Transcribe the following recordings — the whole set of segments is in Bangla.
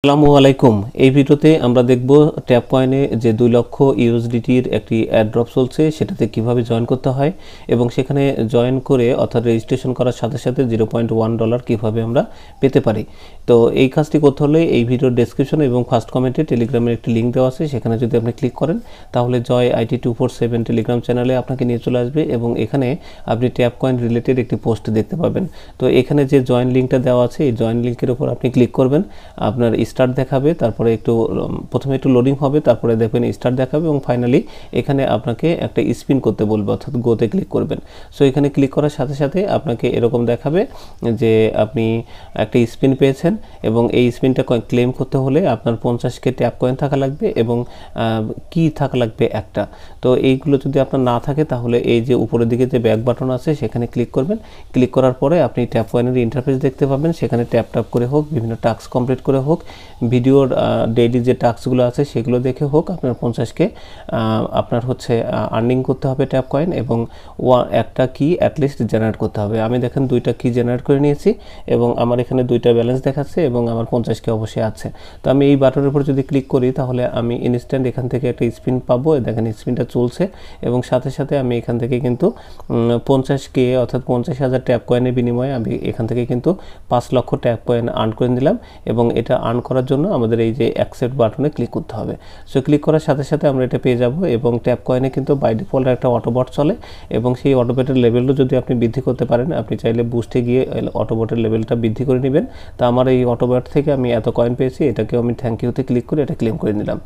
আসসালামু আলাইকুম। এই ভিডিওতে আমরা দেখব ট্যাপ কয়েনে যে 2 লক্ষ ইউএসডিটির একটি অ্যাড্রপ চলছে সেটাতে কিভাবে জয়েন করতে হয় এবং সেখানে জয়েন করে অর্থাৎ রেজিস্ট্রেশন করার সাথে সাথে $0.1 কিভাবে আমরা পেতে পারি। তো এই কাজটি করতে হলে এই ভিডিওর ডেসক্রিপশন এবং ফার্স্ট কমেন্টে টেলিগ্রামের একটি লিঙ্ক দেওয়া আছে, সেখানে যদি আপনি ক্লিক করেন তাহলে জয় আইটি 247 টেলিগ্রাম চ্যানেলে আপনাকে নিয়ে চলে আসবে এবং এখানে আপনি ট্যাপ কয়েন রিলেটেড একটি পোস্ট দেখতে পাবেন। তো এখানে যে জয়েন লিঙ্কটা দেওয়া আছে এই জয়েন লিঙ্কের উপর আপনি ক্লিক করবেন, আপনার স্টার্ট দেখাবে, তারপরে প্রথমে একটু লোডিং হবে, তারপরে দেখবেন স্টার্ট দেখাবে এবং ফাইনালি এখানে আপনাকে একটা স্পিন করতে বলবে অর্থাৎ গোতে ক্লিক করবেন। সো এখানে ক্লিক করার সাথে সাথে আপনাকে এরকম দেখাবে যে আপনি একটা স্পিন পেয়েছেন এবং এই স্পিনটা ক্লেম করতে হলে আপনার 50K ট্যাপ কয়েন থাকা লাগবে এবং কি থাকা লাগবে একটা। তো এইগুলো যদি আপনার না থাকে তাহলে এই যে উপরের দিকে যে ব্যাক বাটন আছে সেখানে ক্লিক করবেন। ক্লিক করার পরে আপনি ট্যাপ কয়েনের ইন্টারফেস দেখতে পাবেন, সেখানে ট্যাপ করে হোক, বিভিন্ন টাস্ক কমপ্লিট করে হোক, ভিডিওর ডেইলি যে টাস্কগুলো আছে সেগুলো দেখে হোক, আপনার 50K আপনার হচ্ছে আর্নিং করতে হবে ট্যাপ কয়েন এবং একটা কি অ্যাটলিস্ট জেনারেট করতে হবে। আমি দেখেন 2টা কি জেনারেট করে নিয়েছি এবং আমার এখানে 2টা ব্যালেন্স দেখাচ্ছে এবং আমার 50K অবশ্যই আছে। তো আমি এই বাটনের উপর যদি ক্লিক করি তাহলে আমি ইনস্ট্যান্ট এখান থেকে একটা স্পিন পাবো। দেখেন স্পিনটা চলছে এবং সাথে সাথে আমি এখান থেকে কিন্তু 50K অর্থাৎ 50,000 ট্যাপ কয়েনের বিনিময়ে আমি এখান থেকে কিন্তু 5 লক্ষ ট্যাপ কয়েন আর্ন করে নিলাম এবং এটা আর্ন করার জন্য আমাদের এই যে অ্যাকসেপ্ট বাটনে ক্লিক করতে হবে। সো ক্লিক করার সাথে সাথে আমরা এটা পেয়ে যাব এবং ট্যাপ কয়েনে কিন্তু বাই ডিফল্ট একটা অটোবট চলে এবং সেই অটোবটের লেভেলও যদি আপনি বৃদ্ধি করতে পারেন, আপনি চাইলে বুস্টে গিয়ে অটোবটের লেভেলটা বৃদ্ধি করে নেবেন। তা আমার এই অটোবট থেকে আমি এত কয়েন পেয়েছি, এটাকেও আমি থ্যাংক ইউতে ক্লিক করে এটা ক্লেম করে নিলাম।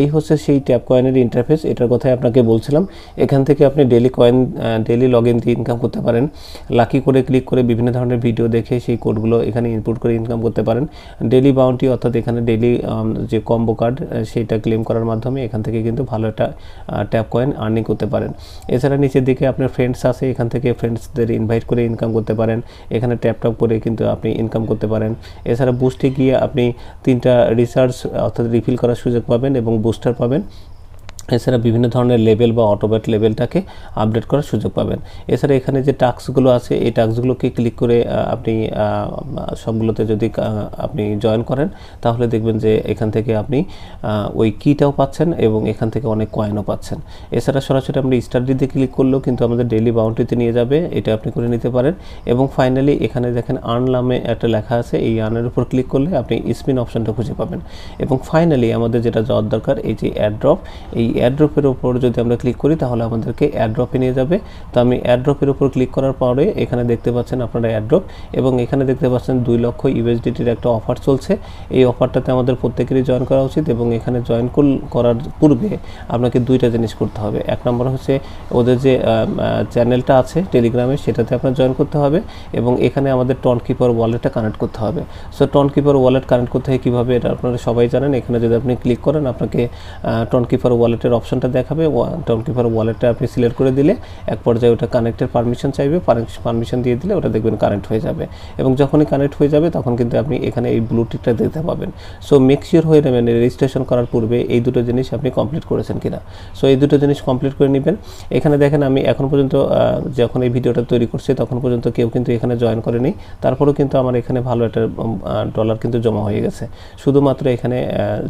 এই হচ্ছে সেই ট্যাপ কয়েনের ইন্টারফেস। এটার কথাই আপনাকে বলছিলাম। এখান থেকে আপনি ডেলি লগ ইন দিয়ে ইনকাম করতে পারেন। লাকি করে ক্লিক করে বিভিন্ন ধরনের ভিডিও দেখে সেই কোডগুলো এখানে ইনপুট করে ইনকাম করতে পারেন। ডেলি বাউন্টি অর্থাৎ এখানে ডেইলি যে কম্বো কার্ড সেইটা ক্লেম করার মাধ্যমে এখান থেকে কিন্তু ভালো একটা ট্যাপ কয়েন আর্নিং করতে পারেন। এছাড়া নিচের দিকে আপনার ফ্রেন্ডস আছে, এখান থেকে ফ্রেন্ডসদের ইনভাইট করে ইনকাম করতে পারেন। এখানে ট্যাপ করে কিন্তু আপনি ইনকাম করতে পারেন। এছাড়া বুস্টে গিয়ে আপনি 3টা রিসার্চ অর্থাৎ রিফিল করার সুযোগ পাবেন এবং বুস্টার পাবেন। এছাড়া বিভিন্ন ধরনের লেভেল বা অটোবট লেভেলটাকে আপডেট করার সুযোগ পাবেন। এছাড়া এখানে যে টাস্কগুলো আছে এই টাস্কগুলোকে ক্লিক করে আপনি সবগুলোতে যদি আপনি জয়েন করেন তাহলে দেখবেন যে এখান থেকে আপনি ওই কিটাও পাচ্ছেন এবং এখান থেকে অনেক কয়েনও পাচ্ছেন। এছাড়া সরাসরি আপনি স্টাডিতে ক্লিক করলেও কিন্তু আমাদের ডেইলি বাউন্টিতে নিয়ে যাবে, এটা আপনি করে নিতে পারেন। এবং ফাইনালি এখানে দেখেন আর্ন নামে একটা লেখা আছে, এই আর্নের উপর ক্লিক করলে আপনি স্পিন অপশনটা খুঁজে পাবেন। এবং ফাইনালি আমাদের যেটা যাওয়ার দরকার এই যে অ্যাড্রপ, এই অ্যাড্রপের উপর যদি আমরা ক্লিক করি তাহলে আমাদেরকে অ্যাড্রপে নিয়ে যাবে। তো আমি অ্যাড্রপের উপর ক্লিক করার পরে এখানে দেখতে পাচ্ছেন আপনারা অ্যাড্রপ এবং এখানে দেখতে পাচ্ছেন 2 লক্ষ ইউএসডিটির একটা অফার চলছে। এই অফারটাতে আমাদের প্রত্যেকেরই জয়েন করা উচিত এবং এখানে জয়েন করার পূর্বে আপনাকে 2টা জিনিস করতে হবে। এক নম্বর হচ্ছে ওদের যে চ্যানেলটা আছে টেলিগ্রামে সেটাতে আপনার জয়েন করতে হবে এবং এখানে আমাদের টনকিপার ওয়ালেটটা কানেক্ট করতে হবে। সো টনকিপার ওয়ালেট কানেক্ট করতে হয় কীভাবে এটা আপনারা সবাই জানেন। এখানে যদি আপনি ক্লিক করেন আপনাকে টনকিপার ওয়ালেটের অপশনটা দেখাবে। টনকিপার ওয়ালেটটা আপনি সিলেক্ট করে দিলে এক পর্যায়ে ওটা কানেক্টের পারমিশন চাইবে, পারমিশন দিয়ে দিলে ওটা দেখবেন কানেক্ট হয়ে যাবে এবং যখনই কানেক্ট হয়ে যাবে তখন কিন্তু আপনি এখানে এই ব্লু টিকটা দেখতে পাবেন। সো মেক শিওর হয়ে নেবেন রেজিস্ট্রেশন করার পূর্বে এই 2টো জিনিস আপনি কমপ্লিট করেছেন কিনা। সো এই 2টো জিনিস কমপ্লিট করে নেবেন। এখানে দেখেন আমি এখন পর্যন্ত যখন এই ভিডিওটা তৈরি করছি তখন পর্যন্ত কেউ কিন্তু এখানে জয়েন করেনি, তারপরেও কিন্তু আমার এখানে ভালো একটা ডলার কিন্তু জমা হয়ে গেছে। শুধুমাত্র এখানে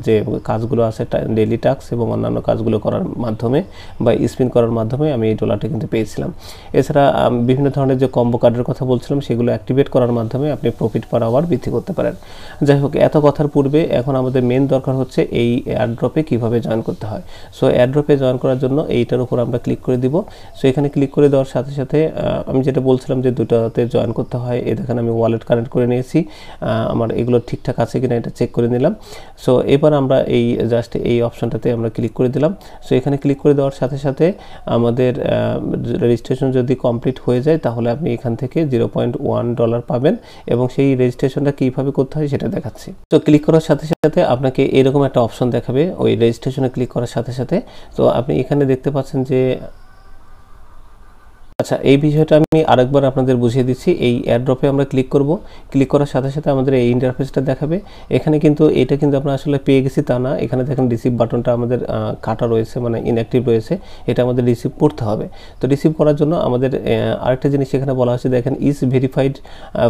যে কাজগুলো আছে ডেইলি টাস্ক এবং অন্যান্য কাজগুলো করার মাধ্যমে বা স্পিন করার মাধ্যমে আমি এই ডলারটা কিন্তু পেয়েছিলাম। এছাড়া বিভিন্ন ধরনের যে কম্বো কার্ডের কথা বলছিলাম সেগুলো অ্যাক্টিভেট করার মাধ্যমে আপনি প্রফিট পার আওয়ার বৃদ্ধি করতে পারেন। যাই হোক, এত কথার পূর্বে এখন আমাদের মেন দরকার হচ্ছে এই অ্যাড্রপে কিভাবে জয়েন করতে হয়। সো অ্যাড্রপে জয়েন করার জন্য এইটার উপর আমরা ক্লিক করে দিব। সো এখানে ক্লিক করে দেওয়ার সাথে সাথে আমি যেটা বলছিলাম যে 2টাতে জয়েন করতে হয়, এই দেখেন আমি ওয়ালেট কানেক্ট করে নিয়েছি, আমার এগুলো ঠিকঠাক আছে কিনা এটা চেক করে নিলাম। সো এবার আমরা এই জাস্ট এই অপশনটাতে আমরা ক্লিক করে দিলাম। সো এখানে ক্লিক করে দেওয়ার সাথে সাথে আমাদের রেজিস্ট্রেশন যদি কমপ্লিট হয়ে যায় তাহলে আপনি এখান থেকে $0.1 পাবেন এবং সেই রেজিস্ট্রেশনটা কীভাবে করতে হয় সেটা দেখাচ্ছি। তো ক্লিক করার সাথে সাথে আপনাকে এরকম একটা অপশন দেখাবে ওই রেজিস্ট্রেশনে ক্লিক করার সাথে সাথে। তো আপনি এখানে দেখতে পাচ্ছেন যে আচ্ছা, এই বিষয়টা আমি আরেকবার আপনাদের বুঝিয়ে দিচ্ছি। এই এয়ারড্রপে আমরা ক্লিক করব, ক্লিক করার সাথে সাথে আমাদের এই ইন্টারফেসটা দেখাবে। এখানে কিন্তু এটা কিন্তু আমরা আসলে পেয়ে গেছি তা না, এখানে দেখেন রিসিভ বাটনটা আমাদের কাটা রয়েছে, মানে ইনঅ্যাক্টিভ রয়েছে, এটা আমাদের রিসিভ করতে হবে। তো রিসিভ করার জন্য আমাদের আরেকটা জিনিস এখানে বলা হয়েছে, দেখেন ইজ ভেরিফাইড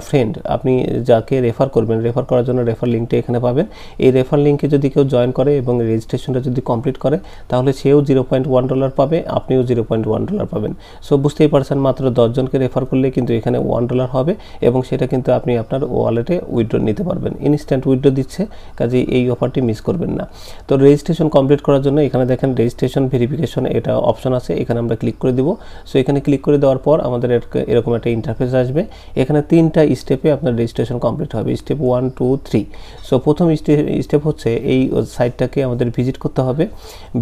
ফ্রেন্ড, আপনি যাকে রেফার করবেন, রেফার করার জন্য রেফার লিঙ্কটা এখানে পাবেন। এই রেফার লিঙ্কে যদি কেউ জয়েন করে এবং রেজিস্ট্রেশনটা যদি কমপ্লিট করে, তাহলে সেও $0.1 পাবে, আপনিও $0.1 পাবেন। সো বুঝতেই পারছেন, মাত্র 10 জনকে রেফার করলে কিন্তু এখানে $1 হবে এবং সেটা কিন্তু আপনি আপনার ওয়ালেটে উইথড্র নিতে পারবেন। ইনস্ট্যান্ট উইথড্র দিচ্ছে, কাজেই এই অফারটি মিস করবেন না। তো রেজিস্ট্রেশন কমপ্লিট করার জন্য এখানে দেখেন রেজিস্ট্রেশন ভেরিফিকেশন এটা অপশন আছে, এখানে আমরা ক্লিক করে দিব। সো এখানে ক্লিক করে দেওয়ার পর আমাদের এরকম একটা ইন্টারফেস আসবে। এখানে 3টা স্টেপে আপনার রেজিস্ট্রেশন কমপ্লিট হবে, স্টেপ 1, 2, 3। সো প্রথম স্টেপ হচ্ছে এই সাইটটাকে আমাদের ভিজিট করতে হবে।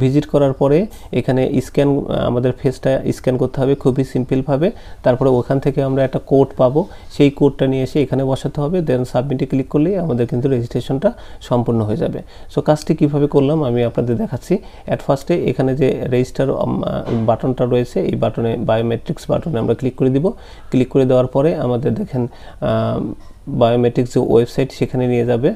ভিজিট করার পরে এখানে স্ক্যান, আমাদের ফেসটা স্ক্যান করতে হবে খুবই সিম্পলভাবে। তারপরে ওখান থেকে আমরা একটা কোড পাবো, সেই কোডটা নিয়ে এসে এখানে বসাতে হবে, দেন সাবমিটে ক্লিক করলেই আমাদের কিন্তু রেজিস্ট্রেশনটা সম্পূর্ণ হয়ে যাবে। সো কাজটি কীভাবে করলাম আমি আপনাদের দেখাচ্ছি। অ্যাট ফার্স্টে এখানে যে রেজিস্টার বাটনটা রয়েছে, এই বাটনে বায়োমেট্রিক্স বাটনে আমরা ক্লিক করে দিব। ক্লিক করে দেওয়ার পরে আমাদের দেখেন বায়োমেট্রিক্স যে ওয়েবসাইট সেখানে নিয়ে যাবে।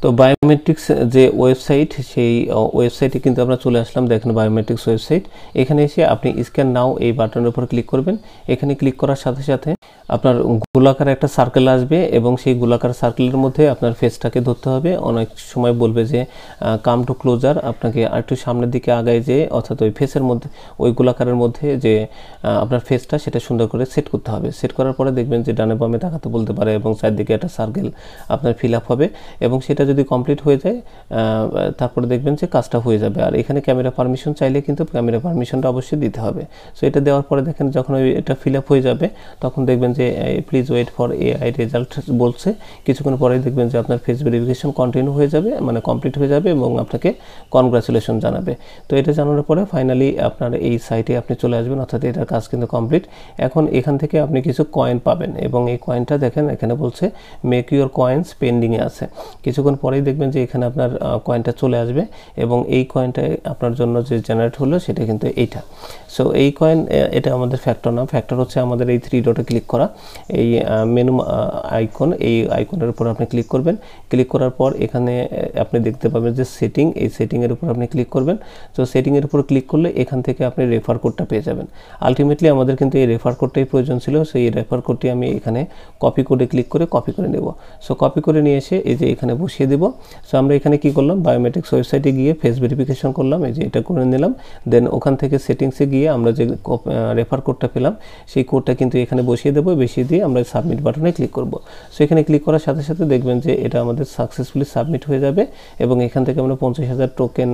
তো বায়োমেট্রিক্স যে ওয়েবসাইট, সেই ওয়েবসাইটে কিন্তু আমরা চলে আসলাম। দেখেন বায়োমেট্রিক্স ওয়েবসাইট, এখানে এসে আপনি স্ক্যান নাও এই বাটনের উপর ক্লিক করবেন। এখানে ক্লিক করার সাথে সাথে আপনার গোলাকার একটা সার্কেল আসবে এবং সেই গোলাকার সার্কেলের মধ্যে আপনার ফেসটাকে ধরতে হবে। অনেক সময় বলবে যে কাম টু ক্লোজার, আপনাকে আরেকটু সামনের দিকে আগায় যে, অর্থাৎ ওই ফেসের মধ্যে, ওই গোলাকারের মধ্যে যে আপনার ফেসটা সেটা সুন্দর করে সেট করতে হবে। সেট করার পরে দেখবেন যে ডানে বামে তাকাতে বলতে পারে এবং চারদিকে একটা সার্কেল আপনার ফিল আপ হবে এবং সেটা যদি কমপ্লিট হয়ে যায় তারপরে দেখবেন যে কাজটা হয়ে যাবে। আর এখানে ক্যামেরা পারমিশন চাইলে কিন্তু ক্যামেরা পারমিশনটা অবশ্যই দিতে হবে। সো এটা দেওয়ার পরে দেখেন যখন এটা ফিল আপ হয়ে যাবে তখন দেখবেন যে please wait for AI result বলছে। কিছুক্ষণ পরেই দেখবেন যে আপনার ফেস ভেরিফিকেশন কন্টিনিউ হয়ে যাবে, মানে কমপ্লিট হয়ে যাবে এবং আপনাকে কনগ্রাচুলেশন জানাবে। তো এটা জানানোর পরে ফাইনালি আপনার এই সাইটে আপনি চলে আসবেন, অর্থাৎ এটার কাজ কিন্তু কমপ্লিট। এখন এখান থেকে আপনি কিছু কয়েন পাবেন এবং এই কয়েনটা দেখেন এখানে বলছে মেক ইউর কয়েন্স পেন্ডিংয়ে আছে। কিছুক্ষণ পরেই দেখবেন যে এখানে আপনার কয়েনটা চলে আসবে এবং এই কয়েনটা আপনার জন্য যে জেনারেট হলো সেটা কিন্তু এইটা। সো এই কয়েন, এটা আমাদের ফ্যাক্টর না, ফ্যাক্টর হচ্ছে আমাদের এই 3 ডটে ক্লিক করা, এই মেনু আইকন, এই আইকনের উপর আপনি ক্লিক করবেন। ক্লিক করার পর এখানে আপনি দেখতে পাবেন যে সেটিং, এই সেটিংয়ের উপর আপনি ক্লিক করবেন। তো সেটিংয়ের উপর ক্লিক করলে এখান থেকে আপনি রেফার কোডটা পেয়ে যাবেন। আলটিমেটলি আমাদের কিন্তু এই রেফার কোডটাই প্রয়োজন ছিল, সেই রেফার কোডটি আমি এখানে কপি কোডে ক্লিক করে কপি করে নেব। সো কপি করে নিয়ে এসে এই যে এখানে বসিয়ে দেব। সো আমরা এখানে কি করলাম, বায়োমেট্রিক্স ওয়েবসাইটে গিয়ে ফেস ভেরিফিকেশন করলাম, এই যে এটা করে নিলাম। দেন ওখান থেকে সেটিংসে গিয়ে আমরা যে রেফার কোডটা পেলাম সেই কোডটা কিন্তু এখানে বসিয়ে দেবো, বসিয়ে দিয়ে আমরা সাবমিট বাটনে ক্লিক করব। সো এখানে ক্লিক করার সাথে সাথে দেখবেন যে এটা আমাদের সাকসেসফুলি সাবমিট হয়ে যাবে এবং এখান থেকে আমরা 50,000 টোকেন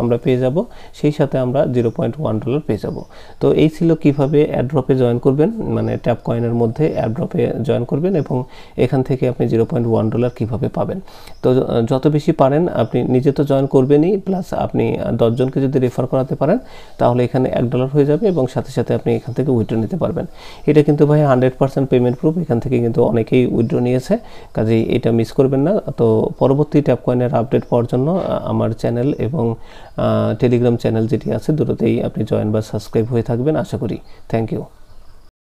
আমরা পেয়ে যাব, সেই সাথে আমরা $0.1 পেয়ে যাব। তো এই ছিল কিভাবে অ্যাড্রপে জয়েন করবেন, মানে ট্যাপ কয়েনের মধ্যে অ্যাড্রপে জয়েন করবেন এবং এখান থেকে আপনি $0.1 কিভাবে পাবেন। তো যত বেশি পারেন আপনি নিজে তো জয়েন করবেনই, প্লাস আপনি 10 জনকে যদি রেফার করাতে পারেন তাহলে এখানে $1 হয়ে যাবে এবং সাথে সাথে আপনি এখান থেকে উইথড্র নিতে পারবেন। এটা কিন্তু ভাই 100% পেমেন্ট প্রুফ, এখান থেকে কিন্তু অনেকেই উইথড্র নিয়েছে, কাজেই এটা মিস করবেন না। তো পরবর্তী ট্যাপ কয়েনের আপডেট পাওয়ার জন্য আমার চ্যানেল এবং টেলিগ্রাম চ্যানেল যেটি আছে দুটোতেই আপনি জয়েন বা সাবস্ক্রাইব হয়ে থাকবেন আশা করি। Thank you.